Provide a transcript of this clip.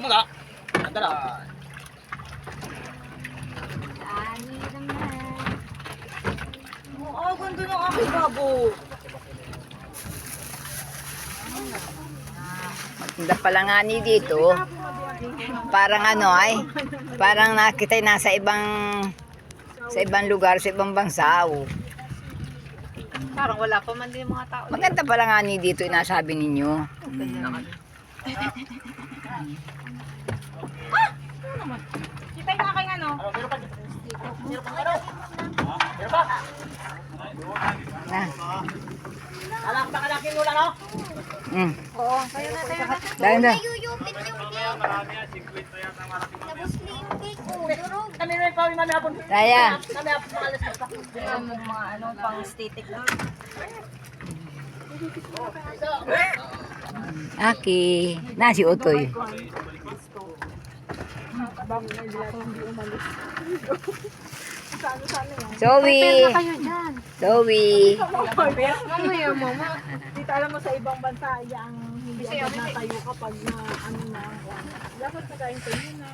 Kumaga. Andara. Ani naman. Oh, ganda ng aking babo. Maganda pala nga ni dito. Parang ano ay, parang nakita nasa ibang lugar, sa ibang bansa. Oh. Parang wala pa man din yung mga tao. Maganda pala nga ni dito inasabi ninyo. Kita yung aking ano? Na. Alak ba kalakin mo lang, no? Oo, tayo na, tayo na. Dahil na. Yuyupit yung cake. Tapos yung cake. Oh, durog. Kami na yung pawin mami hapon. Kaya. Kami hapon mga alas pa. Mga ano, pang static doon. Aki. Na si Utoy. Zoe. Kayo dyan. Zoe. Mamaya, mama. Dito alam mo sa ibang bansa, ang hindi agad na tayo kapag na ano na. Dapat nagkain tayo na.